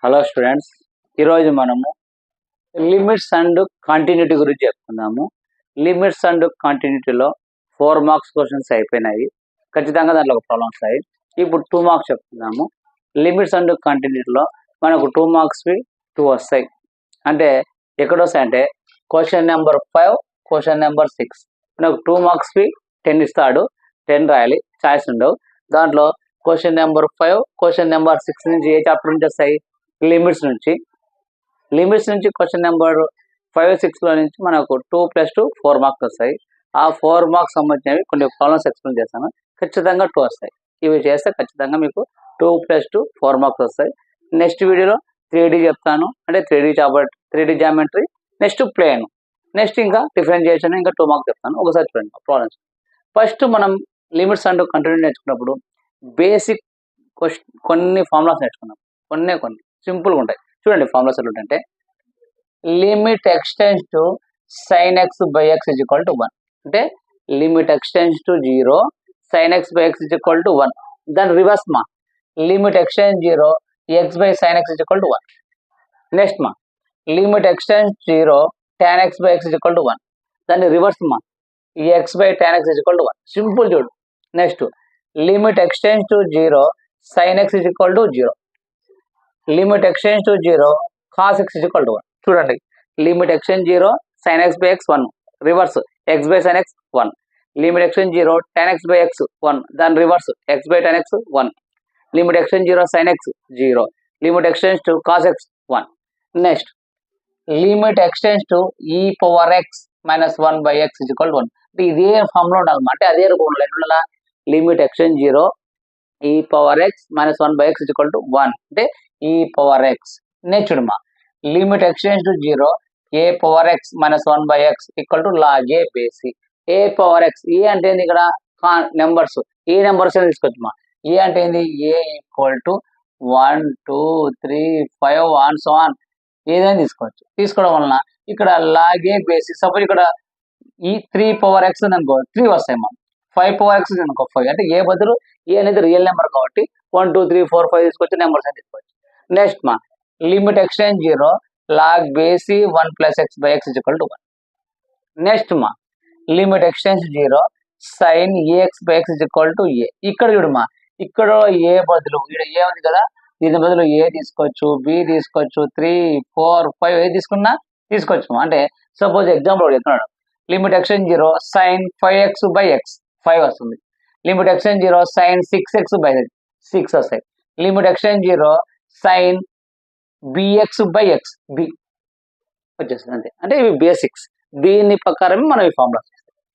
Hello students, ఈరోజు మనము limits and continuity గురించి చెప్పుకుందాము. లిమిట్స్ అండ్ కంటిన్యూటీలో 4 మార్క్స్ క్వశ్చన్స్ అయిపోయినాయి. ఖచ్చితంగా దాంట్లో ఒక ప్రాబ్లమ్ వస్తాయి. ఇప్పుడు 2 మార్క్స్ చెప్పుకుందాము. లిమిట్స్ అండ్ కంటిన్యూటీలో మనకు 2 మార్క్స్వి 2 వస్తాయి. అంటే ఎక్కడ వస్తాయంటే క్వశ్చన్ నెంబర్ 5, క్వశ్చన్ నెంబర్ 6. మనకు 2 మార్క్స్వి 10 ఇస్తాడు, 10 రాయాలి, ఛాయిస్ ఉండవు. దాంట్లో క్వశ్చన్ నెంబర్ 5, క్వశ్చన్ నెంబర్ 6 నుంచి ఏ చాప్టర్ నుంచి వస్తాయి? లిమిట్స్ నుంచి క్వశ్చన్ నెంబర్ 5, 6లో నుంచి మనకు 2 + 2 4 మార్క్స్ వస్తాయి. ఆ 4 మార్క్స్ సంబంధించినవి కొన్ని ప్రాబ్లమ్స్ ఎక్స్ప్లెయిన్ చేస్తాను. ఖచ్చితంగా 2 వస్తాయి. ఇవి చేస్తే ఖచ్చితంగా మీకు 2 + 2 4 మార్క్స్ వస్తాయి. నెక్స్ట్ వీడియోలో 3D చెప్తాను, అంటే 3D geometry, next plane, next ఇంకా డిఫరెన్షియేషన్, ఇంకా 2 మార్క్స్ చెప్తాను. ఒకసారి చూడండి ప్రాబ్లమ్స్. ఫస్ట్ మనం లిమిట్స్ అండ్ కంటిన్యూ నేర్చుకున్నప్పుడు బేసిక్ కొన్ని ఫార్ములాస్ నేర్చుకున్నాం. కొన్ని సింపుల్గా ఉంటాయి. చూడండి ఫార్ములాస్ ఎట్లా ఉంటాయంటే limit x tends to sin x by x is equal to 1. అంటే limit x tends to 0 sin x by x is equal to 1. దాని రివర్స్ మా limit x tends 0 x by sin x is equal to 1. Next మా limit x tends 0 tan x by x is equal to 1. దాని reverse మా x by tan x is equal to 1. Simple చూడు. Next limit x tends to 0 sin x is equal to 0. Limit x tends to 0 cos x is equal to 1. చూడండి limit x tend 0 sin x by x 1, reverse x by sin x 1. Limit x tend 0 tan x by x 1, దాని reverse x by tan x 1. Limit x tend 0 sin x 0. Limit x tends to cos x 1. Next limit x tends to e power x minus 1 by x is equal to 1. అంటే ఇదే formula ఉండాలి, అంటే అదే రూపంలో ఎట్లా limit x tend 0 e power x minus 1 by x is equal to 1, అంటే e power x. Next మా limit x tends to 0 a power x minus 1 by x equal to log a base c. a power x, ఏ అంటే ఏంది ఇక్కడ numbers, ఏ numbers అని తీసుకోవచ్చు మా. ఏ అంటే ఏంది a equal to 1 2 3 5 and so on, ఏదైనా తీసుకోవడం వలన ఇక్కడ log a base c. Suppose ఇక్కడ ఈ 3 power x అనుకో 3 వస్తాయి మా. 5 power x అనుకో 5, అంటే ఏ బదులు ఏ అనేది రియల్ నెంబర్ కాబట్టి 1 2 3 4 5 తీసుకోవచ్చు, నెంబర్స్ అని తీసుకోవచ్చు. నెక్స్ట్ మా limit x tend 0 log base c 1 plus x by x is equal to 1. Next మా limit x tend 0 sin ax by x is equal to a. ఇక్కడ చూడమా, ఇక్కడ ఏ బదులు ఇక్కడ ఏ ఉంది కదా, దీని బదులు ఏ తీసుకోవచ్చు, బి తీసుకోవచ్చు, 3 4 5 ఏ తీసుకున్నా తీసుకోవచ్చు. అంటే సపోజ్ ఎగ్జాంపుల్ చెప్తున్నాడు, limit x tend 0 sin 5x by x 5 వస్తుంది. Limit x tend 0 sin 6x by 6 వస్తాయి. Limit x tend 0 sin bx by x b వచ్చేస్తుంది. అంతే, అంటే ఇవి బేసిక్స్. దీని ప్రకారమే మనం ఈ ఫార్ములా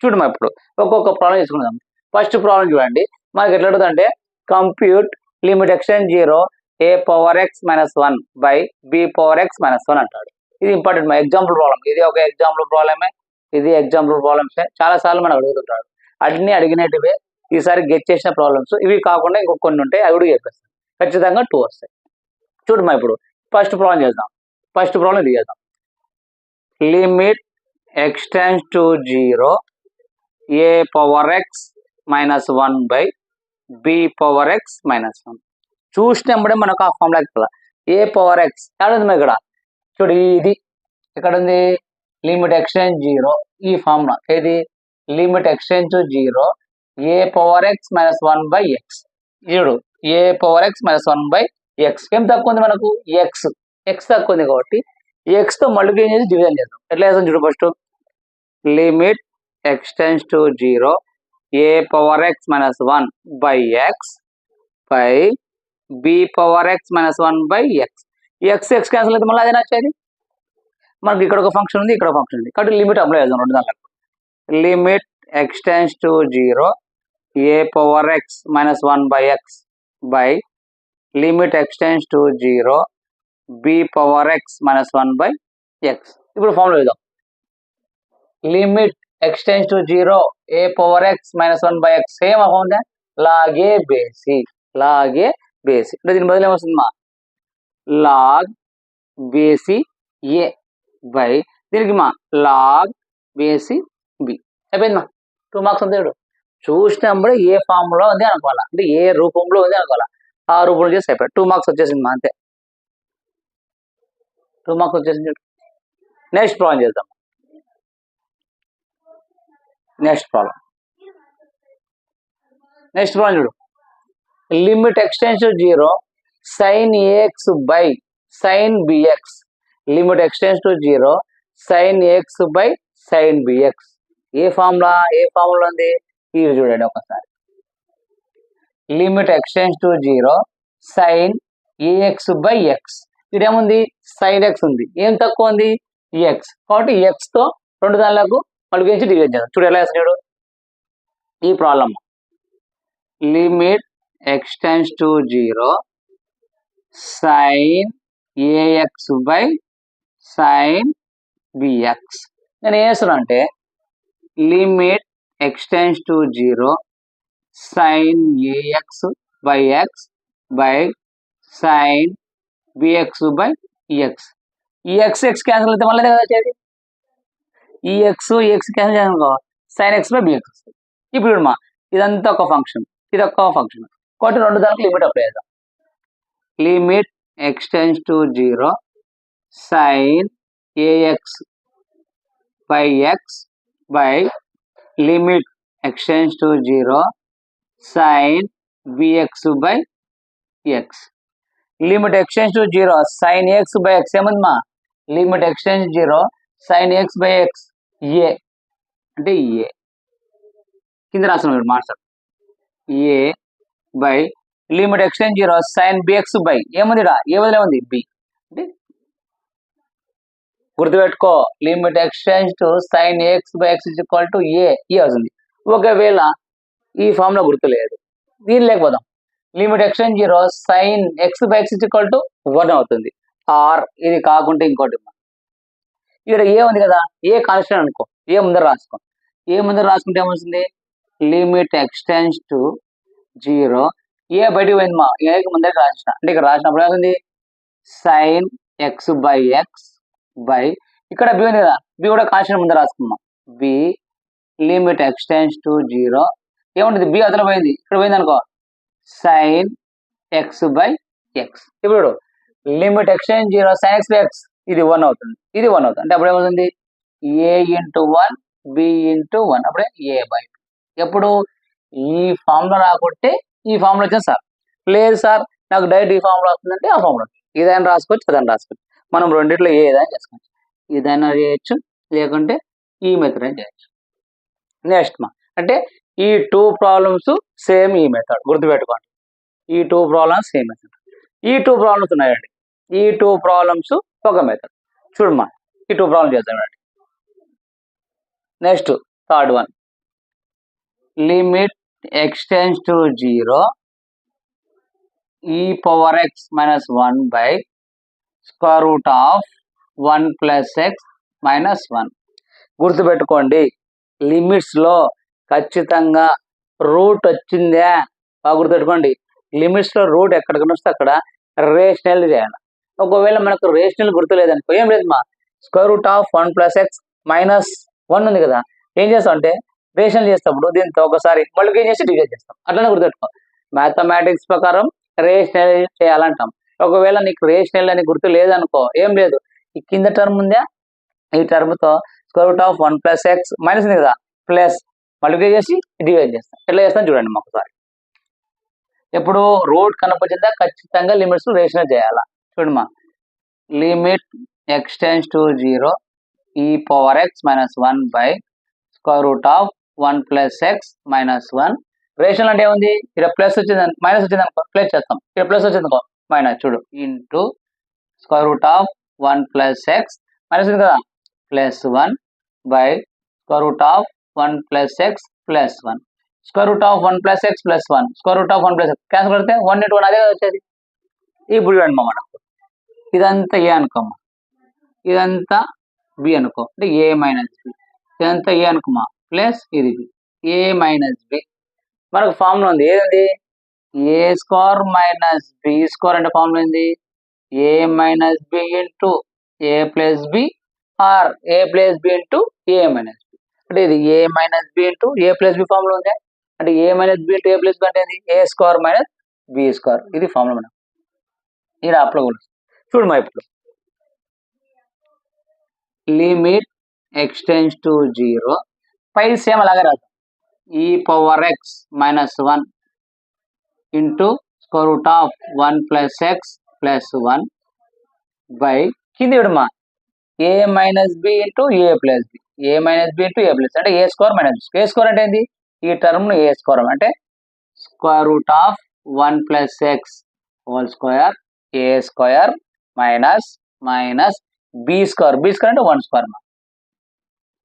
చూడమా. ఇప్పుడు ఒక్కొక్క ప్రాబ్లం తీసుకుందాం. ఫస్ట్ ప్రాబ్లం చూడండి, మనకి ఎట్లా అడుగుతుందంటే compute limit x tend 0 a power x minus 1 by b power x minus 1 అంటాడు. ఇది ఇంపార్టెంట్, మా ఎగ్జాంపుల్ ప్రాబ్లం. ఇది ఒక ఎగ్జాంపుల్ ప్రాబ్లమే, ఇది ఎగ్జాంపుల్ ప్రాబ్లమ్సే. చాలా సార్లు మనకు అడుగుతుంటాడు. అన్ని అడిగినట్టువే, ఈసారి గెట్ చేసిన ప్రాబ్లమ్స్. ఇవి కాకుండా ఇంకొక కొన్ని ఉంటాయి, అవి కూడా చెప్పేస్తాను. ఖచ్చితంగా 2 వస్తాయి. చూడమా ఇప్పుడు ఫస్ట్ ప్రాబ్లం చేద్దాం. ఫస్ట్ ప్రాబ్లం ఇది చేద్దాం. Limit x tends to 0 a power x minus 1 by b power x minus 1. చూసినప్పుడే మనకు ఆ ఫార్ములా ఎక్కాలి. ఏ పవర్ ఎక్స్ ఎక్కడుంది ఇక్కడ చూడు, ఇది ఎక్కడ ఉంది, లిమిట్ ఎక్స్టెండ్ 0, ఈ ఫార్ములా ఏది limit extend to 0 a power x minus 1 by x. చూడు a power x minus 1 by x. ఏం తక్కువ ఉంది మనకు, x తక్కువ ఉంది కాబట్టి x తో మల్టిప్లై చేసి డివిజన్ చేద్దాం. ఎట్లా చేద్దాం చూడు. First limit x tends to 0 a power x minus 1 by x by b power x minus 1 by x. x cancel అయితే మళ్ళీ అదే వచ్చేది. మనకి ఇక్కడ ఒక ఫంక్షన్ ఉంది, ఇక్కడ ఫంక్షన్ ఉంది, కాబట్టి లిమిట్ అప్లై చేద్దాం రెండు దాంట్లో. Limit x tends to 0 a power x minus 1 by x by limit x tends to 0 b power x minus 1 by x. ఇప్పుడు ఫార్ములా వేద్దాం. Limit x tends to 0 a power x minus 1 by x same అవుతుందా, log a base c. అంటే దీని బదులు ఏమొస్తుంది మా log base a by దీనికి మా log base b. అయిపోయింది మా. 2 మార్క్స్ ఉంది. చూసినప్పుడు ఏ ఫార్ములా ఉంది అనుకోవాలా, అంటే ఏ రూపంలో ఉంది అనుకోవాలా, ఆ రూపంలో చేసి అయిపోయి 2 మార్క్స్ వచ్చేసింది మా. అంతే. 2 మార్క్స్ వచ్చేసింది. నెక్స్ట్ ప్రాబ్లం చేద్దాం. నెక్స్ట్ ప్రాబ్లం చూడు. Limit x tends to 0 sin ax by sin bx. Limit x tends to 0 sin ax by sin bx. A formula ఉంది ఇది చూడండి ఒకసారి. Limit x tends to 0 sin ax by x. ఇదేముంది sin x ఉంది, ఏం తక్కువ ఉంది x, కాబట్టి x తో రెండు దానిలకు మల్టిప్లై చేసి డివైడ్ చేద్దాం. చూడు ఎలా వేస్తాడు ఈ problem. Limit x tends to 0 sin ax by sin bx. నేను ఏం చేస్తున్నా అంటే limit x tends to 0 sin ax by x by sin bx by x. ఈ x క్యాన్సిల్ అయితే మళ్ళీ కదా వచ్చేది. ఈ x క్యాన్సిల్ చేయాలనుకో sin x by bx వస్తుంది. ఇప్పుడు మా ఇదంతా ఒక ఫంక్షన్, ఇది ఒక ఫంక్షన్, కాబట్టి రెండు దానికి లిమిట్ అప్లై చేద్దాం. Limit x tends to 0 sin ax by x by limit x tends to 0 sin bx by x. Limit x tends to 0 sin ax by x ఏముంది మా limit x tends 0 sin ax by x ఏ అంటే ఏ కింద రాస్తున్నాడు master. A by limit x tends 0 sin bx by ఏముంది ఏ వదిలే ఉంది B. అంటే గుర్తుపెట్టుకో limit x tends to sin ax by x is equal to A అవుతుంది. ఒకవేళ ఈ ఫార్ములా గుర్తులేదు దీని లేకపోదాం. Limit x tends 0 sin x by x is equal to 1 అవుతుంది. ఆర్ ఇది కాకుంటే ఇంకోటి ఇక్కడ ఏ ఉంది కదా, ఏ కాన్స్టెంట్ అనుకో, ఏ ముందర రాసుకుంటే ఏమవుతుంది లిమిట్ ఎక్స్టెన్స్ టు 0 ఏ బయటికి పోయింది మా ఏకి ముందరికి రాసిన, అంటే ఇక్కడ రాసినప్పుడు ఏముంది sin x by x by ఇక్కడ బి ఉంది కదా, బి కూడా కాన్స్టెంట్ ముందర రాసుకున్నాం. బి లిమిట్ ఎక్స్టెన్స్ టు 0 ఏముంటుంది బి అదన పోయింది, ఇక్కడ పోయింది అనుకో sin x by x. ఇప్పుడు limit x tends 0 sin x by x ఇది 1 అవుతుంది, ఇది 1 అవుతుంది. అంటే అప్పుడు ఏమవుతుంది a into 1 b into 1 అప్పుడే a by b. ఎప్పుడు ఈ ఫార్ములా రాకుంటే ఈ ఫార్ములా వచ్చింది సార్, లేదు సార్ నాకు డైరెక్ట్ ఈ ఫార్ములా వస్తుందంటే ఆ ఫార్ములా ఇదైనా రాసుకోవచ్చు అదైనా రాసుకోవచ్చు. మనం రెండిట్లో ఏదైనా చేసుకోవచ్చు, ఇదైనా చేయొచ్చు లేకుంటే ఈ మెథడ్ అయినా చేయొచ్చు. నెక్స్ట్ మా అంటే ఈ 2 ప్రాబ్లమ్స్ సేమ్ ఈ మెథడ్ గుర్తుపెట్టుకోండి. ఈ 2 ప్రాబ్లమ్స్ సేమ్ మెథడ్. ఈ 2 ప్రాబ్లమ్స్ ఉన్నాయండి, ఈ 2 ప్రాబ్లమ్స్ ఒక మెథడ్. చూడమ్మా ఈ 2 ప్రాబ్లమ్స్ చేద్దామండి. Next third one limit x tends to 0 e power x minus 1 by square root of 1 plus x minus 1. గుర్తుపెట్టుకోండి లిమిట్స్ లో ఖచ్చితంగా రూట్ వచ్చిందా బాగా గుర్తుపెట్టుకోండి. లిమిట్స్ లో రూట్ ఎక్కడికి వస్తే అక్కడ రేషనల్ చేయాలి. ఒకవేళ మనకు రేషనల్ గుర్తులేదనుకో ఏం లేదు మా square root of 1 plus x minus 1 ఉంది కదా, ఏం చేస్తాం అంటే రేషనల్ చేసేటప్పుడు దీంతో ఒకసారి మళ్ళీ ఏం చేసి డివైడ్ చేస్తాం. అట్లనే గుర్తుపెట్టుకో మ్యాథమెటిక్స్ ప్రకారం రేషనల్ చేయాలంటాం. ఒకవేళ నీకు రేషనల్ అని గుర్తు లేదనుకో ఏం లేదు, ఈ కింద టర్మ్ ఉందా ఈ టర్మ్ తో square root of 1 plus x minus ఉంది కదా ప్లస్ మల్టిప్లై చేసి డివైడ్ చేస్తాం. ఎట్లా చేస్తాం చూడండి ఒకసారి. ఎప్పుడు రూట్ కనపడిందా ఖచ్చితంగా లిమిట్స్ రేషనల్ చేయాలా. చూడమ్మా limit x tends to 0 e power x minus 1 by square root of 1 plus x minus 1. Rational అంటే ఏముంది ఇక్కడ ప్లస్ వచ్చింది మైనస్ వచ్చింది అనుకో ప్లస్ చేస్తాం, ఇక్కడ ప్లస్ వచ్చింది అనుకో మైనస్. చూడు into square root of 1 plus x minus ఉంది కదా plus 1 by square root of 1 plus x plus 1. Square root of 1 plus x plus 1 square root of 1 plus x cancel పెడితే 1 into 1 అదే వచ్చేది. ఇప్పుడు చూడండి మనకు ఇదంతా ఏ అనుకోమ్మా, ఇదంతా బి అనుకో అంటే ఏ మైనస్ బి, ఇదంతా ఏ అనుకోమా ప్లస్ ఇది బి ఏ మైనస్ బి. మనకు ఫార్ములా ఉంది ఏదండి A square minus B square అంటే ఫార్ములా ఏంది A minus B into A plus B or A plus B into A minus B. అంటే ఇది A minus B into A plus B formula ఉంది. అంటే A minus B into A plus B అంటే ఏ square minus B square, ఇది formula మనం ఇక్కడ అప్లో కూడా చూడు మా ఇప్పుడు లిమిట్ ఎక్స్టెండ్స్ టు 0 పై సేమ్ అలాగే రాద్దాం. e power x minus 1 into square root of 1 plus x plus 1 by కింది విడమా a minus B into A plus B, A minus B into A plus, అంటే ఏ స్క్వేర్ మైనస్ ఏ స్క్వేర్ అంటే ఏంది, ఈ term a square అంటే square root of 1 plus x whole square A square minus minus B square అంటే 1 square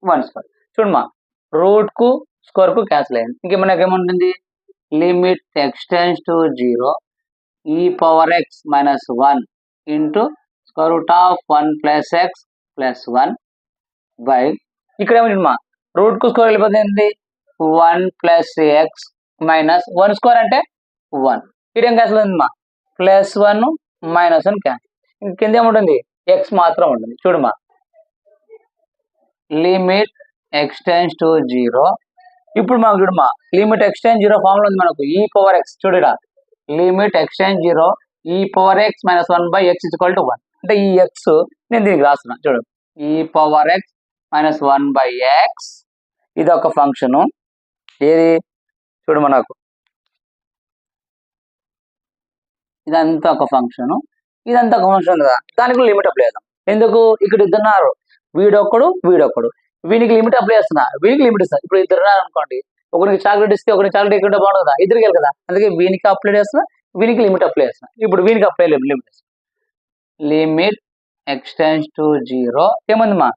1 square. చూడమ్మా root కు square కు cancel అయింది. ఇంక మనకేముంటుంది limit x tends to 0 e power x minus 1 into square root of 1 plus x plus 1 by ఇక్కడ ఏమిటమ్మా route కు స్క్వేర్ వెళ్ళిపోతుంది 1 ప్లస్ ఎక్స్ మైనస్ 1 స్క్వేర్ అంటే 1, ఇదేం క్యాన్సిల్ అవుతుందమ్మా ప్లస్ 1 మైనస్ 1 క్యాన్సిల్. కింద ఏముంటుంది ఎక్స్ మాత్రం ఉంటుంది. చూడమ్మా లిమిట్ ఎక్స్టెండ్స్ టు 0, ఇప్పుడు మనకు చూడమ్మా లిమిట్ ఎక్స్టెండ్ 0 ఫార్ములా ఉంది మనకు e పవర్ ఎక్స్. చూడరా limit x tend 0 e power x minus 1 by X is equal to 1, అంటే ఈ ఎక్స్ నేను దీనికి రాస్తున్నా. చూడు e power x minus 1 by X ఇది ఒక ఫంక్షను. ఏది చూడు మనకు ఇదంతా ఒక ఫంక్షను, ఇదంతా ఒక ఫంక్షన్ కదా, దానికి లిమిట్ అప్లై చేద్దాం. ఎందుకు ఇక్కడ ఇద్దరున్నారు, వీడొక్కడు వీడొక్కడు, వీనికి లిమిట్ అప్లై చేస్తున్నా వీనికి లిమిట్ ఇస్తా. ఇప్పుడు ఇద్దరు అనుకోండి, ఒకరికి చాక్లెట్ ఇస్తే ఒకరికి చాక్లెట్ ఇక్కడ బాగుంది కదా, ఇద్దరికి కదా, అందుకే వీనికి అప్లై చేస్తున్నా వీనికి లిమిట్ అప్లై చేస్తున్నా. ఇప్పుడు వీనికి అప్లై లిమిట్ చేస్తున్నా. లిమిట్ ఎక్స్టెండ్స్ టు 0 ఏముందమ్మా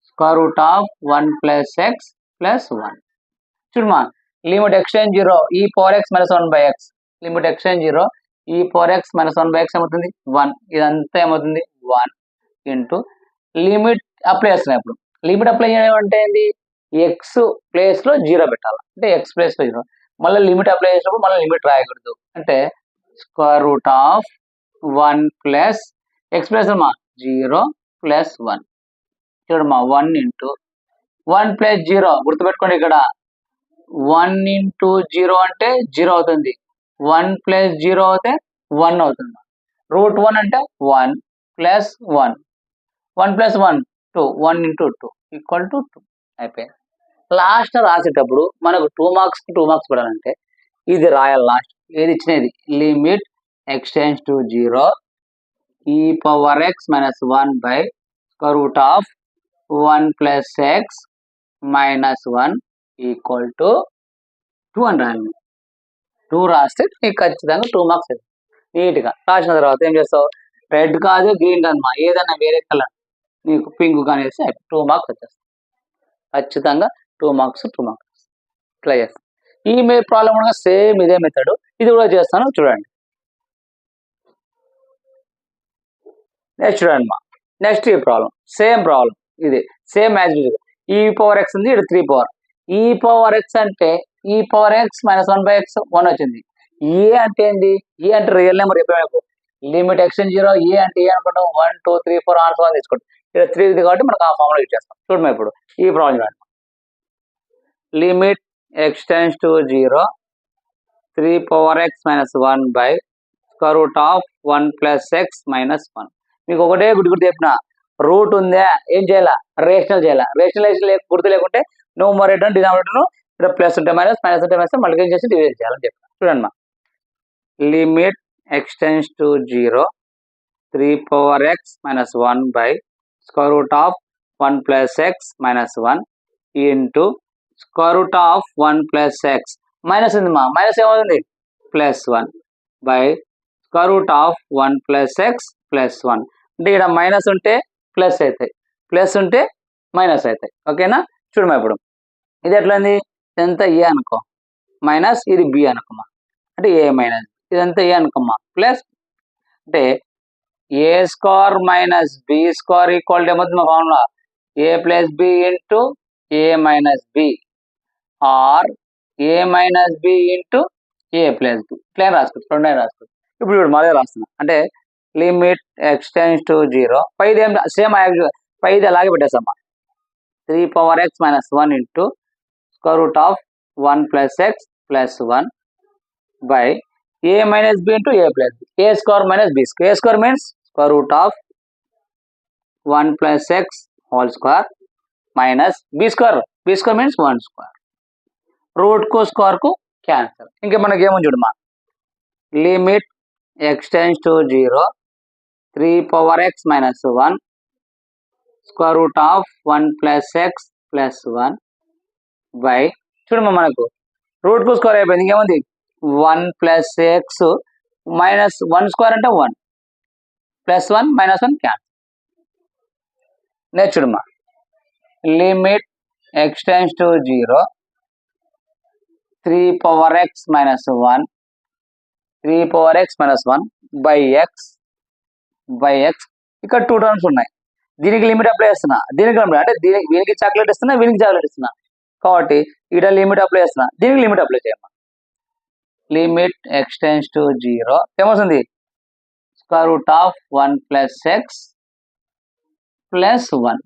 square root of 1 plus x plus 1. చూడమ్మా limit x tend 0 e power x minus 1 by x, limit x tend 0 e power x minus 1 by x ఏమవుతుంది 1, ఇదంతా ఏమవుతుంది 1 ఇంటూ లిమిట్ అప్లై చేస్తున్నాయి. ఇప్పుడు లిమిట్ అప్లై చేయడం అంటే ఏంటి, ఎక్స్ ప్లేస్ లో 0 పెట్టాలి, అంటే ఎక్స్ ప్లేస్ లో 0. మళ్ళీ లిమిట్ అప్లై చేసినప్పుడు మళ్ళీ లిమిట్ రాయకూడదు, అంటే square root of 1 plus x plus అమ్మా 0 ప్లస్ 1. చూడమ్మా 1 ఇంటూ 1 ప్లస్ 0 గుర్తుపెట్టుకోండి, ఇక్కడ 1 ఇంటూ 0 అంటే 0 అవుతుంది, 1 ప్లస్ 0 అయితే 1 అవుతుంది. రూట్ 1 అంటే 1 plus 1, 1 plus 1 2, 1 into 2 equal to 2 అయిపోయింది. లాస్ట్ రాసేటప్పుడు మనకు 2 మార్క్స్ పడాలంటే ఇది రాయాలి. లాస్ట్ ఏది ఇచ్చినది limit x tends to 0 e power x minus 1 by square root of 1 plus x minus 1 equal to 2 అని రాయాలి. 2 రాస్తే నీకు ఖచ్చితంగా 2 మార్క్స్ అవుతుంది. నీట్గా రాసిన తర్వాత ఏం చేస్తావు, రెడ్ కాదు గ్రీన్ కాదమ్మా, ఏదన్నా వేరే కలర్ నీకు పింక్ కానీ వేస్తే 2 మార్క్స్ వచ్చేస్తాయి. ఖచ్చితంగా 2 మార్క్స్ ట్రై చేస్తాను. ఈ ప్రాబ్లం కూడా సేమ్ ఇదే మెథడ్, ఇది కూడా చేస్తాను చూడండి. నెక్స్ట్ చూడండి మా నెక్స్ట్ ఈ ప్రాబ్లం సేమ్ ప్రాబ్లం, ఇది సేమ్ యాజ్ యూజువల్. ఈ పవర్ ఎక్స్ ఉంది, ఇక్కడ 3 పవర్ ఈ పవర్ ఎక్స్ అంటే ఈ power x minus 1 by x 1 వచ్చింది. ఏ అంటే ఏంటి, ఏ అంటే రియల్ నెంబర్ చెప్పాము, లిమిట్ ఎక్స్టెండ్ 0 ఏ అంటే ఏ అనుకుంటాం 1 2 3 4 ఆన్సర్ 1 తీసుకోండి. ఇక్కడ 3 ఉంది కాబట్టి మనకు ఆ ఫార్ములా యూజ్ చేస్తాం. చూడమ్మా ఇప్పుడు ఈ ప్రాబ్లం చూడండి. Limit x tends to 0 3 power x minus 1 by square root of 1 plus x minus 1. మీకు ఒకటే గుర్తు చెప్పిన, రూట్ ఉందా ఏం చేయాలా, రేషనల్ చేయాలా. రేషనల్ గుర్తు లేకుంటే న్యూమరేటర్ డినామినేటర్ ఇక్కడ ప్లస్ ఉంటే మైనస్, మైనస్ ఉంటే మైనస్, మల్టిప్లై చేసి డివైడ్ చేయాలని చెప్పిన. చూడండి మా limit x tends to 0 3 power x minus 1 by square root of 1 plus x minus 1 into square root of 1 plus x minus ఉంది మా, మైనస్ ఏమవుతుంది plus 1 by square root of 1 plus x plus 1. అంటే ఇక్కడ మైనస్ ఉంటే ప్లస్ అవుతాయి, plus ఉంటే minus అవుతాయి. ఓకేనా చూడమ్మా ఇప్పుడు ఇది ఎట్లా ఇదంతా ఏ అనుకో మైనస్, ఇది బి అనుకోమా, అంటే ఏ మైనస్, ఇదంతా ఏ అనుకోమ్మా ప్లస్, అంటే ఏ square minus B square equal to ఏమవుతుంది మా formula A plus B into A minus B or A minus B into A plus B. ఇట్లా రాసుకోవచ్చు, రెండే రాసుకోవచ్చు. ఇప్పుడు మళ్ళీ రాస్తున్నా, అంటే లిమిట్ ఎక్స్టెండ్స్ టు 0 పైది ఏం సేమ్ పైది అలాగే పెట్టేస్తామా 3 power x minus 1 into square root of 1 plus x plus 1 by A minus B into A plus B, A square minus B square, A square means square root of 1 plus x whole square minus B square means 1 square. Root కు square కు cancel. ఇంకా మనకి ఏమో చూడమా, limit x tends to 0 3 power x minus 1 square root of 1 plus x plus 1 by, చూడమ్మా మనకు route కు square అయిపోయింది. ఇంకేముంది 1 ప్లస్ ఎక్స్ మైనస్ 1 స్క్వేర్ అంటే 1 ప్లస్ 1 మైనస్ 1 క్యాన్సల్. నెక్స్ట్ చూడమ్మా, limit x tends to 0 3 power x minus 1 3 power x minus 1 by X ఇక్కడ 2 terms ఉన్నాయి. దీనికి లిమిట్ అప్లై చేస్తున్నా, దీనికి లిమిట్ అంటే వీనికి చాక్లెట్ ఇస్తున్నా, వీనికి చాక్లెట్ ఇస్తున్నా కాబట్టి ఇక్కడ లిమిట్ అప్లై చేస్తున్నా, దీనికి లిమిట్ అప్లై చేయమ్మా. లిమిట్ ఎక్స్ టెన్స్ టు 0 ఏమవుతుంది square root of 1 plus x plus 1.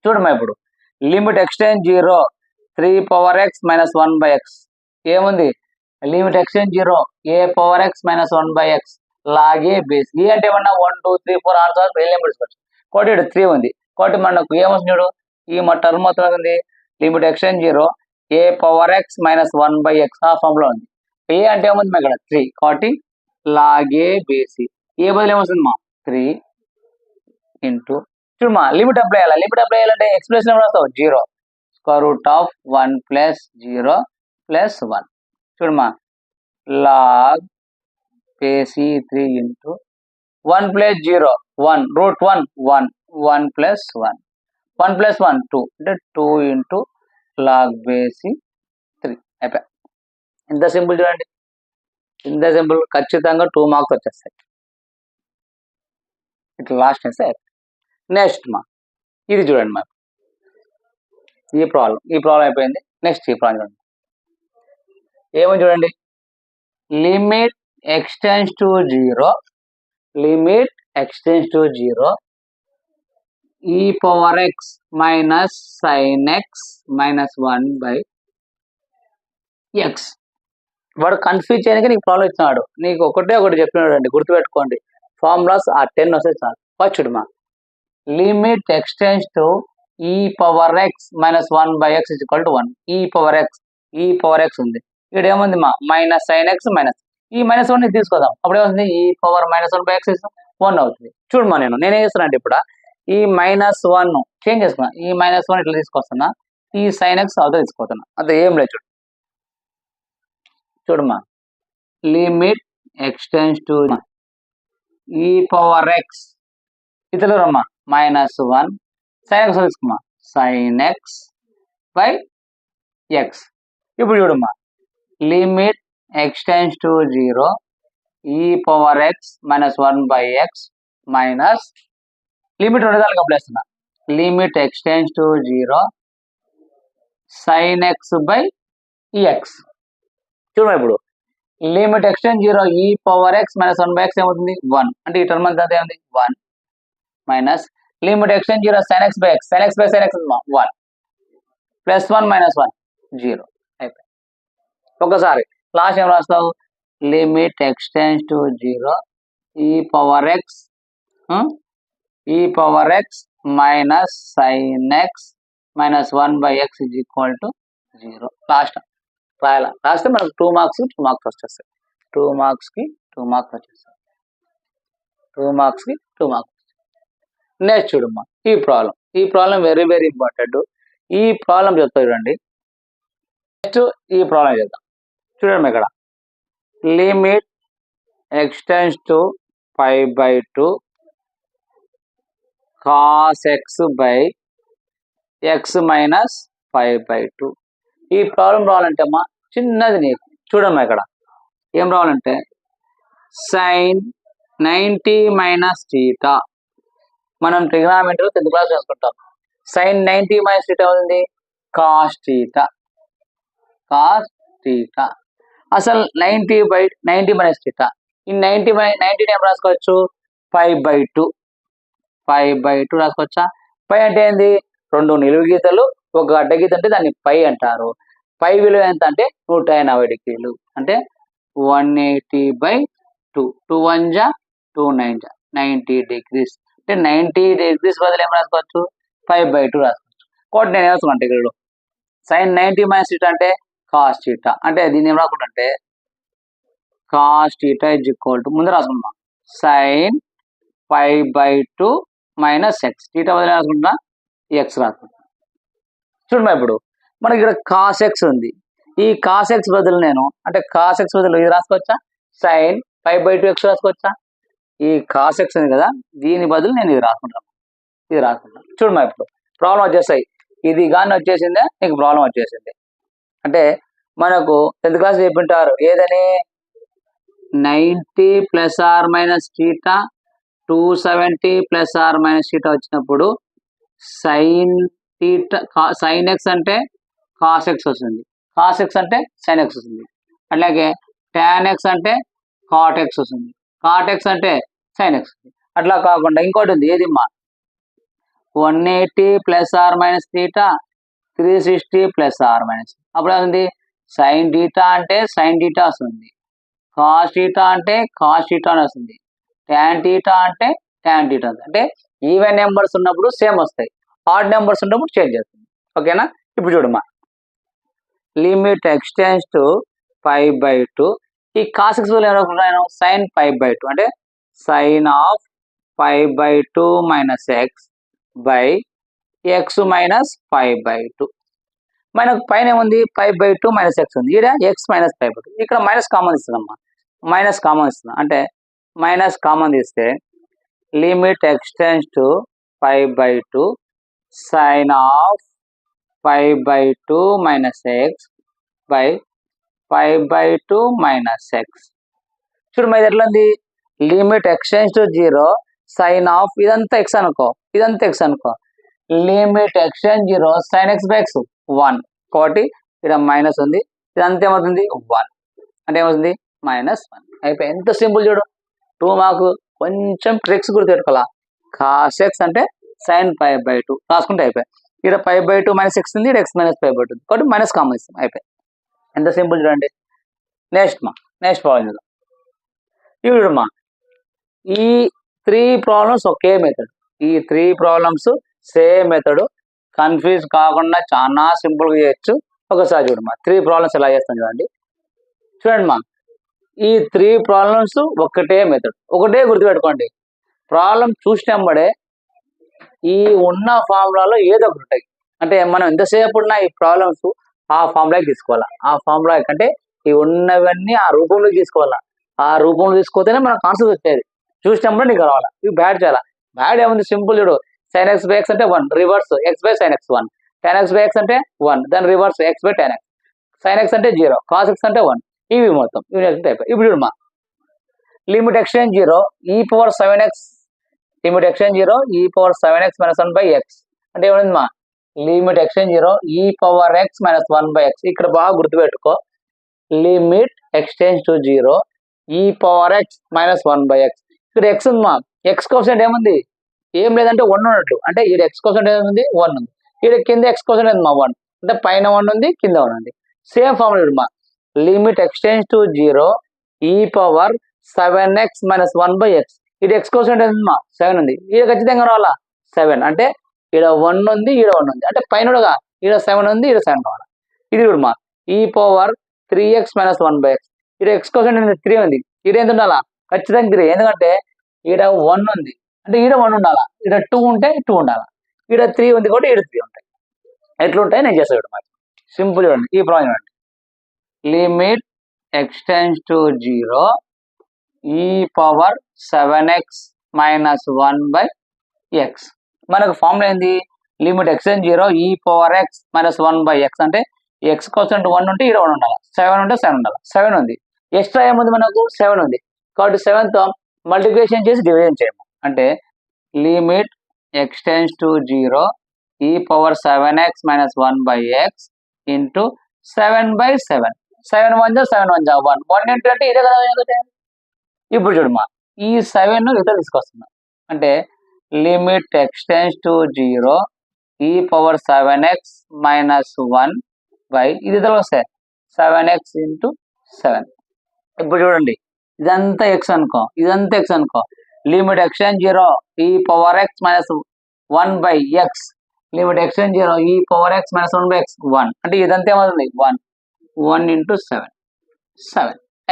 చూడమ్మా ఇప్పుడు limit x tends 0 3 power x minus 1 by x ఏముంది, limit x tends 0 A power x minus 1 by x లాగే base. A అంటే ఏమన్నా 1 2 3 4 answer real numbers వచ్చు కాబట్టి ఇక్కడ 3 ఉంది కాబట్టి మనకు ఏమొస్తుంది చూడు, ఈ మా టర్మ్ మొత్తం ఉంది limit x tends 0 A power x minus 1 by X ఆ ఫామ్ లో ఉంది. ఏ అంటే ఏముంది ఇక్కడ 3 కాబట్టి లాగే బేసి ఏ బదులు ఏమొస్తుంది మా 3 ఇంటూ చూడమ్మా లిమిట్ అప్లై చేయాలి. లిమిట్ అప్లై చేయాలంటే ఎక్స్ప్రెషన్ ఏమైనా వస్తావు 0 square root of 1 plus 0 plus 1. చూడమ్మా log base 3 into 1 plus 0 1 root 1 1 1 plus 1 1 plus 1 2 అంటే 2 ఇంటూ లాగ్ బేసి 3 అయిపోయి. ఇంత సింపుల్ చూడండి, ఇంత సింపుల్. ఖచ్చితంగా 2 మార్క్స్ వచ్చేస్తాయి ఇట్లా లాస్ట్ వేస్తే. నెక్స్ట్ మా ఇది చూడండి మా, ఈ ప్రాబ్లం అయిపోయింది. నెక్స్ట్ ఈ ప్రాబ్లం చూడండి, ఏమని చూడండి, limit x tends to 0 limit x tends to 0 e power x minus sine x minus 1 by X. వాడు కన్ఫ్యూజ్ చేయడానికి నీకు ప్రాబ్లం ఇచ్చినాడు, నీకు ఒకటి చెప్పినాడు అండి, గుర్తుపెట్టుకోండి. ఫార్ములాస్ ఆ 10 వస్తే చాలు. ఫస్ట్ చూడమా, limit x tends to e power x minus 1 by x is equal to 1. E power x ఉంది, ఇక్కడ ఏముంది మా minus sine x minus e minus 1 తీసుకోదాం, అప్పుడు ఏమవుతుంది ఈ పవర్ మైనస్ 1 బై ఎక్స్ 1 అవుతుంది. చూడమా నేనేం చేస్తున్నా అంటే ఇప్పుడు ఈ మైనస్ 1 చేంజ్ చేసుకున్నా, ఈ మైనస్ 1 ఇట్లా తీసుకొస్తున్నా, ఈ సైన్ ఎక్స్ అవుతా తీసుకొస్తున్నా, అంతే ఏం లేదు. చూడమా limit x tends to e power X ఇతరులు రమ్మా మైనస్ 1 సైన్ ఎక్స్ తీసుకున్నా సైన్ ఎక్స్ బై ఎక్స్. ఇప్పుడు చూడమ్మా limit x tends to 0 e power x minus 1 by X minus limit 2 సార్లు అప్లై చేస్తున్నా, limit x tends to 0 sine x by X. చూడమ్మా ఇప్పుడు limit x tends 0 e power x minus 1 by x ఏమవుతుంది 1 అంటే ఈ term అంతా ఏముంది 1 minus limit x tends 0 sine x by x 1 plus 1 minus 1 0 అయిపోయి. ఒకసారి లాస్ట్ ఏం రాస్తావు, limit x tends to 0 e power x minus sine x minus 1 by x is equal to 0. Last రాయాల, రాస్తే మనకు 2 మార్క్స్ వచ్చేస్తాయి. 2 మార్క్స్కి 2 మార్క్స్ వచ్చేస్తాయి, 2 మార్క్స్కి 2 మార్క్స్. నెక్స్ట్ చూడమ్మా ఈ ప్రాబ్లం వెరీ వెరీ ఇంపార్టెంట్. ఈ ప్రాబ్లం చెప్తా చూడండి. నెక్స్ట్ ఈ ప్రాబ్లం చేద్దాం. చూడండి ఇక్కడ limit x tends to 5/2 cos X by X minus 5/2. ఈ ప్రాబ్లం రావాలంటే అమ్మా చిన్నది నీకు చూడమ్మా ఇక్కడ ఏం రావాలంటే సైన్ 90 మైనస్ థీటా. మనం ట్రిగ్నామెట్రీ 10th క్లాస్ చేసుకుంటాం. సైన్ 90 మైనస్ థీటా అవుతుంది కాస్ థీటా. అసలు 90 మైనస్ థీటా ఈ 90 ఏం రాసుకోవచ్చు 5/2 రాసుకోవచ్చా. పై అంటే ఏంది 2 నిలువు గీతలు 1 అడ్డ గీత అంటే దాన్ని పై అంటారు. పై విలువ ఎంత అంటే 180 డిగ్రీలు అంటే 180/2. 2 1 జా 2 9 జా 90 డిగ్రీస్ అంటే 90 డిగ్రీస్ బదులు ఏం రాసుకోవచ్చు 5/2 రాసుకోవచ్చు. కాబట్టి నేను ఏమవుతుందంటే ఇక్కడ sin 90 మైనస్ θ అంటే cos θ. అంటే దీన్ని ఏం రాసుకుంటే cos θ ఇజ్ ఈక్వల్ టు ముందు రాసుకుందాం sin 5/2 మైనస్ ఎక్స్. θ బదులు రాసుకుంటున్నా ఎక్స్ రాసుకుంటా. చూడమ్మా ఇప్పుడు మనకి ఇక్కడ cos x ఉంది. ఈ cos x బదులు నేను అంటే cos x బదులు ఇది రాసుకోవచ్చా sin 5/2 x రాసుకోవచ్చా? ఈ cos x ఉంది కదా దీని బదులు నేను ఇది రాసుకుంటాను. చూడమ్మా ఇప్పుడు ప్రాబ్లం వచ్చేస్తాయి. ఇది కానీ వచ్చేసిందే నీకు ప్రాబ్లం వచ్చేసింది. అంటే మనకు 10th క్లాస్ చెప్పింటారు ఏదని 90 plus or minus θ 270 plus or minus θ వచ్చినప్పుడు సైన్ sin x అంటే cos x వస్తుంది, cos x అంటే sin x వస్తుంది. అట్లాగే tan x అంటే cot x వస్తుంది, cot x అంటే sin x వస్తుంది. అట్లా కాకుండా ఇంకోటి ఉంది ఏది మా 180 plus or minus θ 360 plus or minus. అప్పుడు ఏముంది sin θ అంటే sin θ వస్తుంది, cos θ అంటే cos θ అని వస్తుంది, tan θ అంటే tan θ వస్తుంది. అంటే ఈవెన్ నెంబర్స్ ఉన్నప్పుడు సేమ్ వస్తాయి, ఆడ్ నెంబర్స్ ఉన్నప్పుడు చేంజ్ అవుతుంది. ఓకేనా? ఇప్పుడు చూడమ్మా లిమిట్ ఎక్స్టెన్స్ టు 5/2 ఈ cos x విలువ ఏమనుకుంటున్నాను sin 5/2 అంటే sin of 5/2 minus X by X minus 5/2. మనకు పైన ఏముంది 5/2 మైనస్ ఎక్స్ ఉంది, ఇక్కడ ఎక్స్ మైనస్ 5/2. ఇక్కడ మైనస్ కామన్ ఇస్తుందమ్మా, మైనస్ కామన్ ఇస్తుంది. అంటే మైనస్ కామన్ తీస్తే limit x tends to 5/2 sin of 5/2 minus X by 5/2 minus X. చూడు మరి ఎట్లా ఉంది limit x tends to 0 sin of ఇదంతా ఎక్స్ అనుకో, ఇదంతా ఎక్స్ అనుకో, limit x tends 0 sin x by x 1. కాబట్టి ఇక్కడ మైనస్ ఉంది, ఇదంతా ఏమవుతుంది 1 అంటే ఏమవుతుంది -1 అయిపోయి. ఎంత సింపుల్ చూడు. 2 మాకు కొంచెం ట్రిక్స్ గుర్తుపెట్టుకోవాలా. cos x అంటే sin 5/2 రాసుకుంటే అయిపోయి. ఇక్కడ 5/2 మైనస్ ఎక్స్ ఉంది, ఇక్కడ ఎక్స్ మైనస్ 5/2 కాబట్టి మైనస్ కామన్ ఇస్తాం అయిపోయి. ఎంత సింపుల్ చూడండి. నెక్స్ట్ ప్రాబ్లం చూద్దాం. చూడమ్మా ఈ 3 ప్రాబ్లమ్స్ ఒకే మెథడ్, ఈ 3 ప్రాబ్లమ్స్ సేమ్ మెథడ్, కన్ఫ్యూజ్ కాకుండా చాలా సింపుల్గా చేయొచ్చు. ఒకసారి చూడమ్మా 3 ప్రాబ్లమ్స్ ఎలా చేస్తాం చూడండి. చూడండి మా ఈ 3 ప్రాబ్లమ్స్ ఒకటే మెథడ్, ఒకటే గుర్తుపెట్టుకోండి. ప్రాబ్లం చూసినప్పుడే ఈ ఉన్న ఫార్ములాలో ఏదో ఒకటి ఉంటాయి. అంటే మనం ఎంతసేపు ఉన్నా ఈ ప్రాబ్లమ్స్ ఆ ఫార్ములాకి తీసుకోవాలా, ఆ ఫార్ములా అంటే ఈ ఉన్నవన్నీ ఆ రూపంలో తీసుకోవాలా, ఆ రూపంలో తీసుకోతేనే మనకు ఆన్సర్ వచ్చేది. చూసినప్పుడు నీకు రావాలా. ఇవి బ్యాడ్ చేయాలా. బ్యాడ్ ఏముంది సింపుల్ చూడు. sin x బై ఎక్స్ అంటే 1 reverse x by sin x 1, tan x by X అంటే 1 దాని reverse x by tan x, sin x అంటే 0, cos x అంటే 1. ఇవి మొత్తం ఇవి అయిపోయి. ఇప్పుడు చూడమ్మా limit x tends 0 e⁻7x limit x tends 0 e⁻7x minus 1 by X అంటే ఏమైంది మా limit x tends 0 e⁻x minus 1 by X. ఇక్కడ బాగా గుర్తుపెట్టుకో limit x tends to 0 e⁻x minus 1 by X. ఇక్కడ ఎక్స్ ఉంది మా ఎక్స్ కోసెంట్ ఏముంది ఏం లేదంటే 1 ఉన్నట్లు. అంటే ఈ ఎక్స్ కోసెంట్ ఏముంది 1 ఉంది, ఇక్కడ కింద ఎక్స్ కోసెంట్ ఏది మా 1 అంటే పైన 1 ఉంది కింద 1 ఉంది. సేమ్ ఫార్ములా మా limit x tends to 0 e⁻7x minus 1 by X. ఇది ఎక్స్ కోసెంట్ ఏది మా 7 ఉంది, ఇక్కడ ఖచ్చితంగా రావాలా 7 అంటే ఇక్కడ 1 ఉంది ఇక్కడ 1 ఉంది అంటే పైనగా ఇక్కడ 7 ఉంది ఇక్కడ 7 రావాలా. ఇది కూడా మా e⁻3x మైనస్ 1 బై ఎక్స్. ఇక్కడ ఎక్స్ కోసెంట్ 3 ఉంది, ఇక్కడ ఎంత ఉండాలా ఖచ్చితంగా 3 ఎందుకంటే ఇక్కడ 1 ఉంది అంటే ఈడ 1 ఉండాలా, ఇక్కడ 2 ఉంటే 2 ఉండాలా, ఇక్కడ 3 ఉంది కాబట్టి ఇక్కడ 3 ఉంటాయి. ఎట్లుంటాయి నేను చేస్తాను మరి సింపుల్ చూడండి. ఈ ప్రాబ్లం చూడండి. Limit x tends to 0 e⁻7x minus 1 by X. మనకు ఫార్ములా ఏంది limit x tends 0 e⁻x minus 1 by X అంటే ఎక్స్ కోసెంట్ 1 ఉంటే ఇక్కడ 1 ఉండాలి, 7 ఉంటే 7 ఉండాలి. 7 ఉంది, ఎక్స్ట్రా ఏముంది మనకు 7 ఉంది కాబట్టి 7తో మల్టిప్లికేషన్ చేసి డివిజన్ చేయము. అంటే limit x tends to 0 e⁻7x minus 1 by X into 7/7. 7 1 7 1 1 1 అంటే ఇదే కదా. ఇప్పుడు చూడమ్మా ఈ 7 ఇతర తీసుకొస్తున్నా అంటే limit x tends to 0 e⁻7x minus 1 by ఇది ఇతర వస్తాయి 7x ఇంటూ 7. ఇప్పుడు చూడండి ఇదంతా ఎక్స్ అనుకో, ఇదంతా ఎక్స్ అనుకో. Limit x tends 0 e⁻x minus 1 by x limit x tend 0 e power x minus 1/x 1 అంటే ఇదంతా ఏమవుతుంది 1 into 7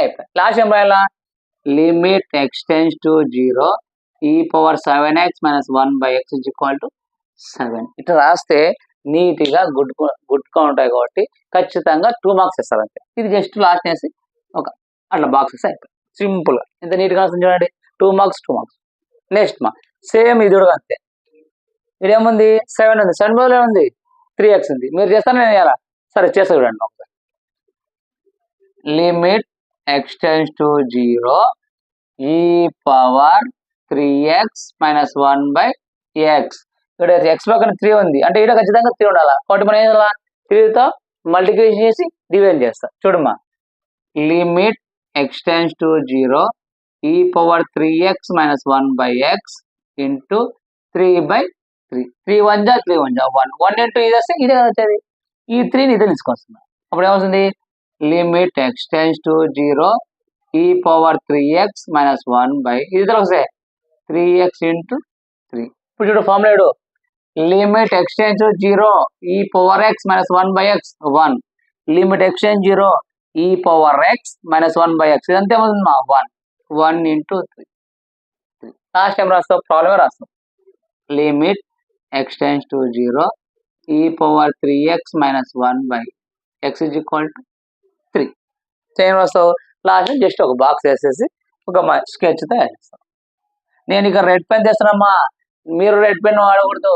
అయిపోయి లాస్ట్ ఏం రాయాలా limit x tends to 0 e power 7x minus 1/x is equal to 7 ఇట్లా రాస్తే నీట్గా గుడ్గా ఉంటాయి కాబట్టి ఖచ్చితంగా 2 మార్క్స్ ఇస్తారు అంతే. ఇది జస్ట్ లాస్ట్ చేసి ఒక అట్లా బాక్సెస్ అయిపోయి సింపుల్గా ఎంత నీట్గా వస్తుంది చూడండి 2 మార్క్స్ నెక్స్ట్ సేమ్ ఇది కూడా అంతే. ఇదేముంది 7 ఉంది 7 బదులు ఏముంది 3x ఉంది. మీరు చేస్తాను నేను ఎలా సరే చేస్తా చూడండి ఒకసారి. Limit x tends to 0 e power 3x minus 1/x ఇక్కడ x పక్కన 3 ఉంది అంటే ఇక్కడ ఖచ్చితంగా 3 ఉండాలా కాబట్టి మనం ఏం చేయాలా 3తో మల్టిప్లికేషన్ చేసి డివైడ్ చేస్తా చూడమ్మా. Limit x tends to 0 e power 3x minus 1/x into 3/3 3 1 జా 3 1 జా 1 ఇంటూ ఇది వస్తే ఇదే కదా వచ్చేది. ఈ 3ని ఇదే తీసుకొస్తున్నా అప్పుడు ఏమవుతుంది limit x tends to 0 e power 3x minus 1 ఇది వస్తే 3x ఇంటూ 3. ఇప్పుడు చూడు ఫార్ములా ఏడు limit x tends to 0 e power x minus 1/x 1 limit x tend 0 e power x minus 1/x ఇదంతా ఏమవుతుంది 1 ఇంటూ 3 లాస్ట్ టైం రాస్తావు ప్రాబ్లమే రాస్తాం. Limit x tends to 0 e power 3x minus 1/x is equal to 3 same రాస్తావు. Last just ఒక box వేసేసి ఒక sketch తయారు చేస్తాం. నేను ఇక రెడ్ పెన్ చేస్తున్నామ్మా మీరు రెడ్ పెన్ వాడకూడదు.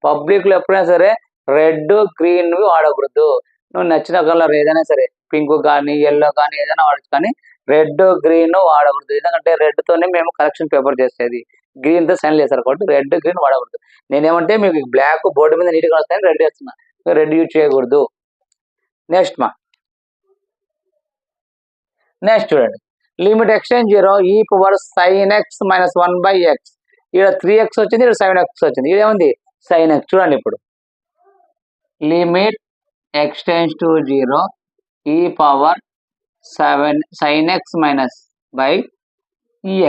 పబ్లిక్లో ఎప్పుడైనా సరే రెడ్ గ్రీన్ వాడకూడదు. నువ్వు నచ్చిన కలర్ ఏదైనా సరే పింక్ కానీ ఎల్లో కానీ ఏదైనా వాడచ్చు కానీ రెడ్ గ్రీన్ వాడకూడదు. ఎందుకంటే రెడ్తోనే మేము కరెక్షన్ పేపర్ చేసేది గ్రీన్తో సైన్ చేస్తారు కాబట్టి రెడ్ గ్రీన్ వాడకూడదు. నేనేమంటే మీకు బ్లాక్ బోర్డు మీద నీట్గా వస్తాయని రెడ్ చేస్తున్నా రెడ్ యూజ్ చేయకూడదు. నెక్స్ట్ చూడండి limit x tend 0 e power sin x minus 1/x ఇక్కడ 3x వచ్చింది ఇక్కడ 7x వచ్చింది ఇక్కడ ఏముంది sin x చూడండి. ఇప్పుడు limit x tends to 0 e power sin x minus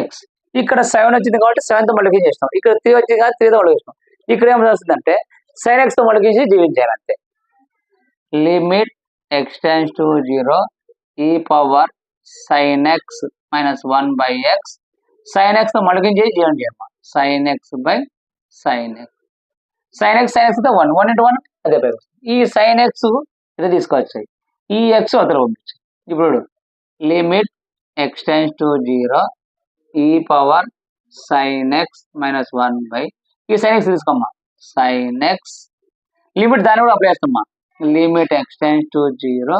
ex ఇక్కడ 7 వచ్చింది కాబట్టి 7తో మల్టిప్లై చేస్తాం. ఇక్కడ 3 వచ్చింది కాబట్టి 3తో మల్టిప్లై చేస్తాం. ఇక్కడ ఏం వస్తుందంటే sin x తో మల్టిప్లై చేసి జీవించాలి అంతే. Limit x tends to 0 e power sin x minus 1/x sin x తో మల్టిప్లై చేసి జీవనం చేయమ్మా sin x sin x తో 1 into 1 అదే పేరు. ఈ sin x ఇది తీసుకొచ్చాయి ఈ x అవతల పంపించాయి. ఇప్పుడు limit x tends to 0 e power sin x minus 1/, ఈ sin x తీసుకోమ్మా sin x లిమిట్ దాన్ని కూడా అప్లై చేస్తామ్మా. Limit x tends to 0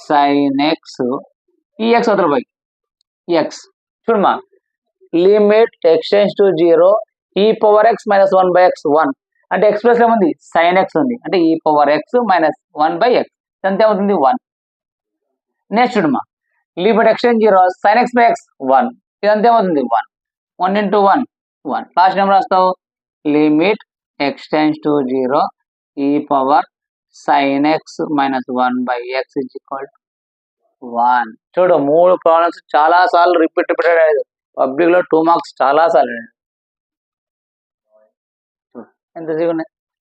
sin x ఈ x అవతల పోయి x చూడమ్మా limit x tends to 0 e power x minus 1/x 1 అంటే x ప్లస్ ఏముంది sin x ఉంది అంటే ఈ పవర్ x మైనస్ 1/x అంతే అవుతుంది 1. నెక్స్ట్ చూడమ్మా లిమిట్ ఎక్స్టెండ్ 0 sin x/x 1 ఇదంతా ఏమవుతుంది 1 into 1 లాస్ట్ నెంబర్ రాస్తావు limit x tends to 0 e power sin x minus 1/x is equal to 1. చూడు 3 ప్రాబ్లమ్స్ చాలా సార్లు రిపీటెడ్ అయ్యేది పబ్లిక్ లో 2 మార్క్స్ చాలా సార్లు ఎంత ఉన్నాయి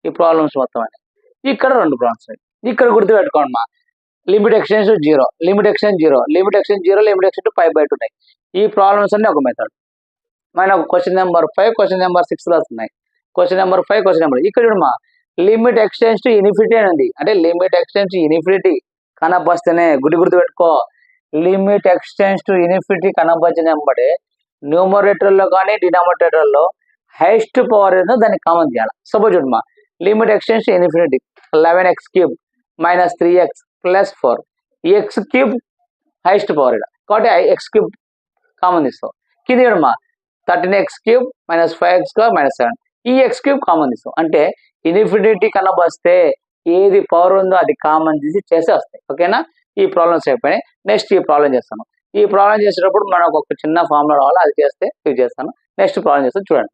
ఈ ప్రాబ్లమ్స్ మొత్తం అని. ఇక్కడ 2 ప్రాబ్లమ్స్ ఇక్కడ గుర్తుపెట్టుకోండి మా limit x tends 0 limit x tend 0 limit x tend 0 limit x tend 5/2 ఉన్నాయి. ఈ ప్రాబ్లమ్స్ అన్ని ఒక మెథడ్ మన క్వశ్చన్ నెంబర్ 5 క్వశ్చన్ నెంబర్ 6 లో వస్తున్నాయి. క్వశ్చన్ నెంబర్ 5 క్వశ్చన్ నెంబర్ ఇక్కడ చూడమ్మా లిమిట్ ఎక్స్టెండ్స్ టు ఇన్ఫినిటీ అని ఉంది అంటే లిమిట్ ఎక్స్టెండ్స్ టు ఇన్ఫినిటీ కనపస్తేనే గుర్తుపెట్టుకో లిమిట్ ఎక్స్టెండ్స్ టు ఇన్ఫినిటీ కనపచ్చిన వెంబడే న్యూమరేటర్ లో కానీ డినామినేటర్ లో హైయెస్ట్ పవర్ ఏదో దాన్ని కామన్ చేయాలి. సపోజ్ చూడమ్మా limit x tends to infinity 11x³ minus 3x plus 4 ఈ x³ హైయెస్ట్ పవర్ కాబట్టి x³ కామన్ తీస్తావు. కింద చూడమ్మా 13x³ మైనస్ 5x² మైనస్ 7 ఈ x³ కామన్ తీస్తావు అంటే ఇన్ఫినిటీ కనబస్తే ఏది పవర్ ఉందో అది కామన్ తీసి చేసే వస్తాయి. ఓకేనా ఈ ప్రాబ్లమ్స్ అయిపోయినాయి. నెక్స్ట్ ఈ ప్రాబ్లం చేస్తాను. ఈ ప్రాబ్లం చేసేటప్పుడు మనకు ఒక చిన్న ఫార్ములా రావాలి అది చేస్తే ఇది చేస్తాను. నెక్స్ట్ ప్రాబ్లం చేస్తాను చూడండి.